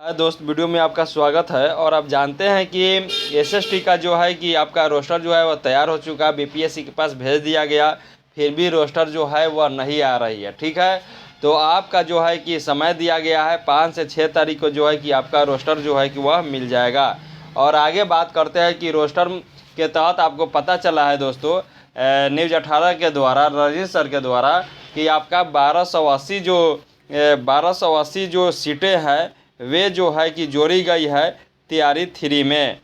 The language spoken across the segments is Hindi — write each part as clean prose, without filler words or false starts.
दोस्त, वीडियो में आपका स्वागत है। और आप जानते हैं कि एसएसटी का जो है कि आपका रोस्टर जो है वह तैयार हो चुका, बीपीएससी के पास भेज दिया गया, फिर भी रोस्टर जो है वह नहीं आ रही है। ठीक है, तो आपका जो है कि समय दिया गया है 5 से 6 तारीख को जो है कि आपका रोस्टर जो है कि वह मिल जाएगा। और आगे बात करते हैं कि रोस्टर के तहत आपको पता चला है दोस्तों, न्यूज़ 18 के द्वारा, रजनीश सर के द्वारा, कि आपका 1280 जो सीटें हैं वे जो है कि जोड़ी गई है तैयारी 3 में।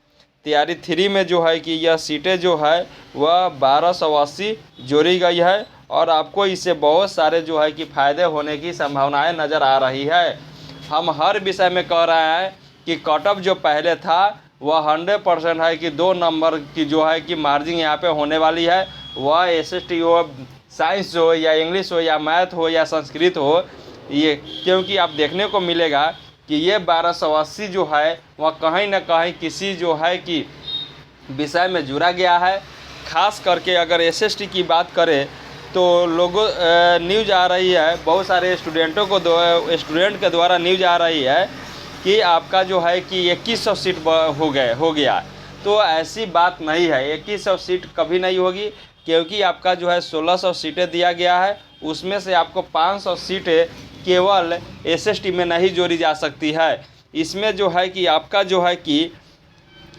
तैयारी 3 में जो है कि यह सीटें जो है वह 1280 जोड़ी गई है। और आपको इससे बहुत सारे जो है कि फ़ायदे होने की संभावनाएं नज़र आ रही है। हम हर विषय में कह रहे हैं कि कट ऑफ जो पहले था वह 100% है कि 2 नंबर की जो है कि मार्जिन यहाँ पे होने वाली है। वह एसएसटी हो, साइंस हो, या इंग्लिश हो, या मैथ हो, या संस्कृत हो, ये क्योंकि आप देखने को मिलेगा कि ये 1280 जो है वह कहीं ना कहीं किसी जो है कि विषय में जुड़ा गया है। खास करके अगर एसएसटी की बात करें तो लोगों न्यूज़ आ रही है, बहुत सारे स्टूडेंट के द्वारा न्यूज़ आ रही है कि आपका जो है कि 2100 सीट हो गया। तो ऐसी बात नहीं है, 2100 सीट कभी नहीं होगी, क्योंकि आपका जो है 1600 सीटें दिया गया है। उसमें से आपको 500 सीटें केवल एसएसटी में नहीं जोड़ी जा सकती है। इसमें जो है कि आपका जो है कि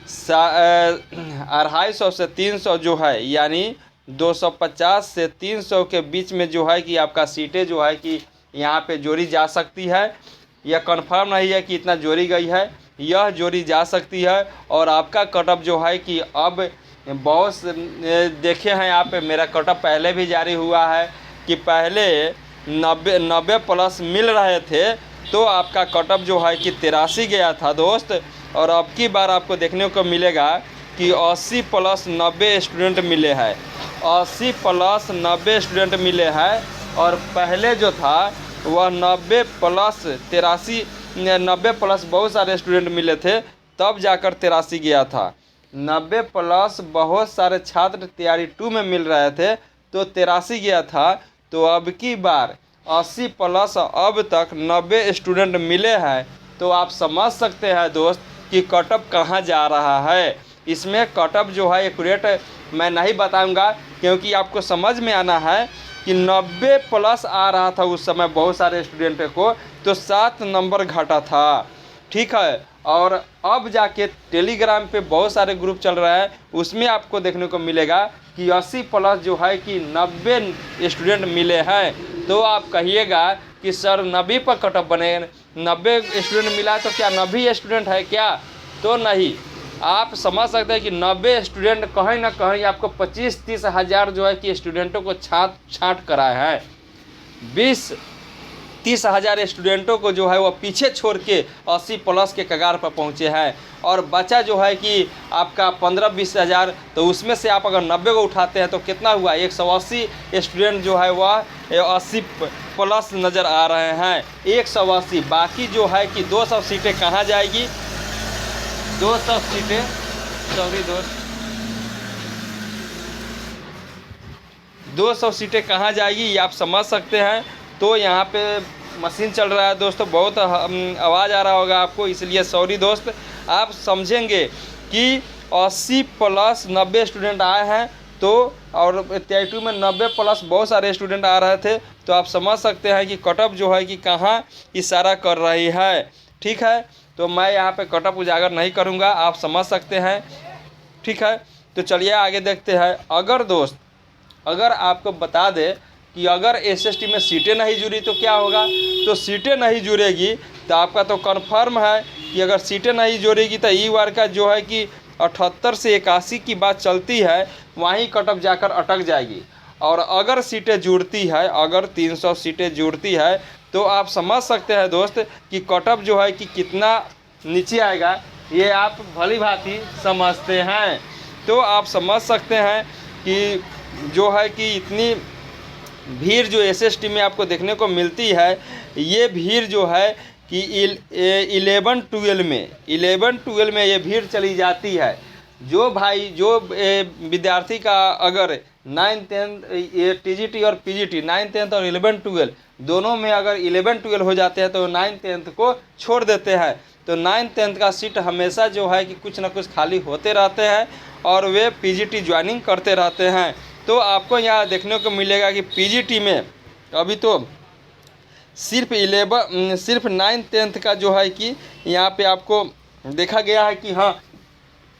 250 से 300 जो है, यानी 250 से 300 के बीच में जो है कि आपका सीटें जो है कि यहाँ पे जोड़ी जा सकती है। यह कंफर्म नहीं है कि इतना जोड़ी गई है, यह जोड़ी जा सकती है। और आपका कटअप जो है कि अब बहुत देखे हैं आप, मेरा कटअप पहले भी जारी हुआ है कि पहले 90 प्लस मिल रहे थे, तो आपका कटअप जो है कि 83 गया था दोस्त। और अब की बार आपको देखने को मिलेगा कि 80 प्लस 90 स्टूडेंट मिले हैं, 80 प्लस 90 स्टूडेंट मिले हैं। और पहले जो था वह 90 प्लस 83, 90 प्लस बहुत सारे स्टूडेंट मिले थे, तब जाकर 83 गया था। 90 प्लस बहुत सारे छात्र तैयारी 2 में मिल रहे थे, तो 83 गया था। तो अब की बार 80 प्लस अब तक 90 स्टूडेंट मिले हैं। तो आप समझ सकते हैं दोस्त कि कटअप कहाँ जा रहा है। इसमें कटअप जो है एक्यूरेट मैं नहीं बताऊंगा, क्योंकि आपको समझ में आना है कि 90 प्लस आ रहा था उस समय बहुत सारे स्टूडेंट को, तो 7 नंबर घटा था। ठीक है, और अब जाके टेलीग्राम पे बहुत सारे ग्रुप चल रहा है, उसमें आपको देखने को मिलेगा कि 80 प्लस जो है कि 90 स्टूडेंट मिले हैं। तो आप कहिएगा कि सर 90 पर कटअप बने, 90 स्टूडेंट मिला तो क्या 90 स्टूडेंट है क्या? तो नहीं, आप समझ सकते हैं कि 90 स्टूडेंट कहीं ना कहीं आपको 25-30 हज़ार जो है कि स्टूडेंटों को छाँट कराए हैं। 20-30 हज़ार स्टूडेंटों को जो है वह पीछे छोड़ के 80 प्लस के कगार पर पहुंचे हैं। और बचा जो है कि आपका 15-20 हज़ार, तो उसमें से आप अगर 90 को उठाते हैं तो कितना हुआ? 180 स्टूडेंट जो है वह 80 प्लस नज़र आ रहे हैं, 180। बाकी जो है कि 200 सीटें कहाँ जाएगी? 200 सीटें, सॉरी दोस्त, 200 सीटें कहाँ जाएगी ये आप समझ सकते हैं। तो यहाँ पे मशीन चल रहा है दोस्तों, बहुत आवाज़ आ रहा होगा आपको, इसलिए सॉरी दोस्त। आप समझेंगे कि 80 प्लस 90 स्टूडेंट आए हैं, तो और तैयारी 2 में 90 प्लस बहुत सारे स्टूडेंट आ रहे थे, तो आप समझ सकते हैं कि कटअप जो है कि कहाँ इशारा कर रही है। ठीक है, तो मैं यहाँ पे कटअप उजागर नहीं करूँगा, आप समझ सकते हैं। ठीक है, तो चलिए आगे देखते हैं। अगर दोस्त, अगर आपको बता दें कि अगर एसएसटी में सीटें नहीं जुड़ी तो क्या होगा? तो सीटें नहीं जुड़ेगी तो आपका तो कन्फर्म है कि अगर सीटें नहीं जुड़ेगी तो ई बार का जो है कि 78 से 81 की बात चलती है, वहीं कटअप जाकर अटक जाएगी। और अगर सीटें जुड़ती है, अगर 300 सीटें जुड़ती है, तो आप समझ सकते हैं दोस्त कि कटअप जो है कि कितना नीचे आएगा, ये आप भली भांति समझते हैं। तो आप समझ सकते हैं कि जो है कि इतनी भीड़ जो एसएसटी में आपको देखने को मिलती है, ये भीड़ जो है कि 11-12 में ये भीड़ चली जाती है। जो भाई, जो विद्यार्थी का अगर 9th 10th ये टीजीटी और पीजीटी 9th 10th और 11-12 दोनों में अगर 11-12 हो जाते हैं तो 9th 10th को छोड़ देते हैं। तो 9th-10th का सीट हमेशा जो है कि कुछ ना कुछ खाली होते रहते हैं और वे पीजीटी ज्वाइनिंग करते रहते हैं। तो आपको यहाँ देखने को मिलेगा कि पीजीटी में अभी तो सिर्फ 9th-10th का जो है कि यहाँ पे आपको देखा गया है कि हाँ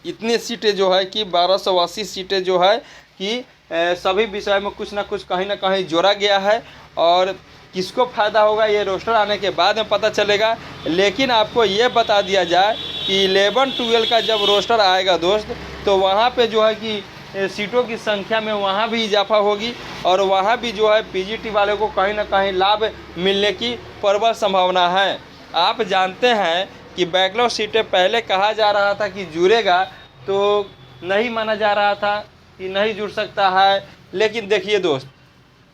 इतनी सीटें जो है कि 1280 सीटें जो है कि सभी विषय में कुछ ना कुछ कहीं ना कहीं जोड़ा गया है। और किसको फ़ायदा होगा ये रोस्टर आने के बाद में पता चलेगा। लेकिन आपको ये बता दिया जाए कि 11-12 का जब रोस्टर आएगा दोस्त, तो वहाँ पे जो है कि सीटों की संख्या में वहाँ भी इजाफा होगी और वहाँ भी जो है पीजीटी वाले को कहीं ना कहीं लाभ मिलने की प्रबल संभावना है। आप जानते हैं कि बैकलॉग सीटें पहले कहा जा रहा था कि जुड़ेगा, तो नहीं माना जा रहा था कि नहीं जुड़ सकता है। लेकिन देखिए दोस्त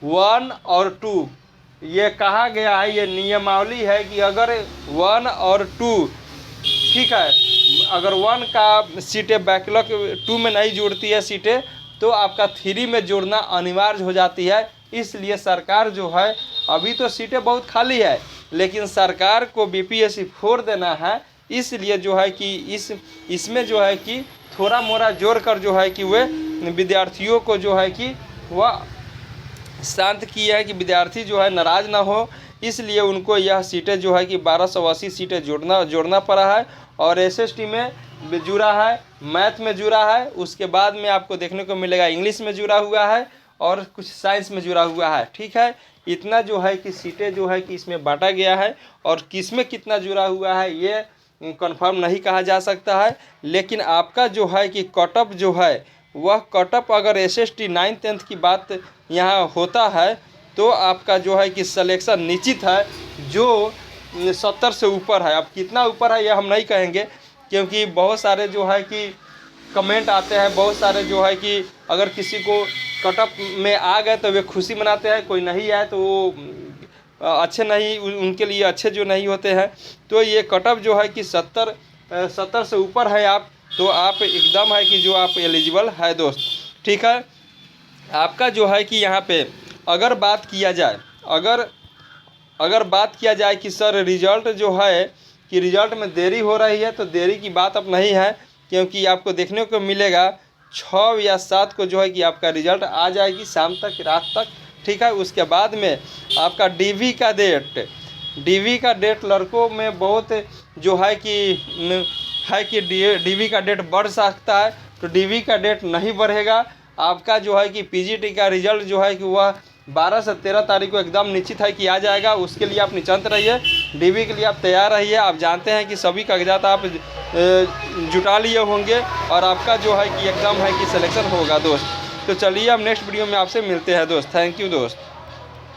1 और 2 ये कहा गया है, ये नियमावली है कि अगर 1 और 2 ठीक है, अगर 1 का सीटें बैकलॉग 2 में नहीं जुड़ती है सीटें, तो आपका 3 में जुड़ना अनिवार्य हो जाती है। इसलिए सरकार जो है अभी तो सीटें बहुत खाली है, लेकिन सरकार को बीपीएससी 4 देना है। इसलिए जो है कि इसमें जो है कि थोड़ा मोड़ा जोड़ कर जो है कि वे विद्यार्थियों को जो है कि वह शांत किया है कि विद्यार्थी जो है नाराज़ ना हो। इसलिए उनको यह सीटें जो है कि 1280 सीटें जोड़ना पड़ा है। और एसएसटी में जुड़ा है, मैथ में जुड़ा है, उसके बाद में आपको देखने को मिलेगा इंग्लिश में जुड़ा हुआ है और कुछ साइंस में जुड़ा हुआ है। ठीक है, इतना जो है कि सीटें जो है कि इसमें बांटा गया है और किस में कितना जुड़ा हुआ है ये कंफर्म नहीं कहा जा सकता है। लेकिन आपका जो है कि कटअप जो है वह कटअप अगर एसएसटी 9th-10th की बात यहाँ होता है तो आपका जो है कि सिलेक्शन निश्चित है, जो 70 से ऊपर है। अब कितना ऊपर है यह हम नहीं कहेंगे, क्योंकि बहुत सारे जो है कि कमेंट आते हैं, बहुत सारे जो है कि अगर किसी को कटअप में आ गए तो वे खुशी मनाते हैं, कोई नहीं आए तो वो अच्छे नहीं, उनके लिए अच्छे जो नहीं होते हैं। तो ये कटअप जो है कि 70 से ऊपर है आप, तो आप एकदम है कि जो आप एलिजिबल है दोस्त। ठीक है, आपका जो है कि यहाँ पे अगर बात किया जाए, अगर बात किया जाए कि सर रिज़ल्ट जो है कि रिज़ल्ट में देरी हो रही है, तो देरी की बात अब नहीं है, क्योंकि आपको देखने को मिलेगा 6 या 7 को जो है कि आपका रिज़ल्ट आ जाएगी शाम तक, रात तक। ठीक है, उसके बाद में आपका डीवी का डेट लड़कों में बहुत जो है कि डीवी का डेट बढ़ सकता है, तो डीवी का डेट नहीं बढ़ेगा। आपका जो है कि पीजीटी का रिज़ल्ट जो है कि वह 12 से 13 तारीख को एकदम निश्चित है कि आ जाएगा। उसके लिए आप निश्चिंत रहिए, डीवी के लिए आप तैयार रहिए। आप जानते हैं कि सभी कागजात आप जुटा लिए होंगे और आपका जो है कि एकदम है कि सिलेक्शन होगा दोस्त। तो चलिए अब नेक्स्ट वीडियो में आपसे मिलते हैं दोस्त। थैंक यू दोस्त।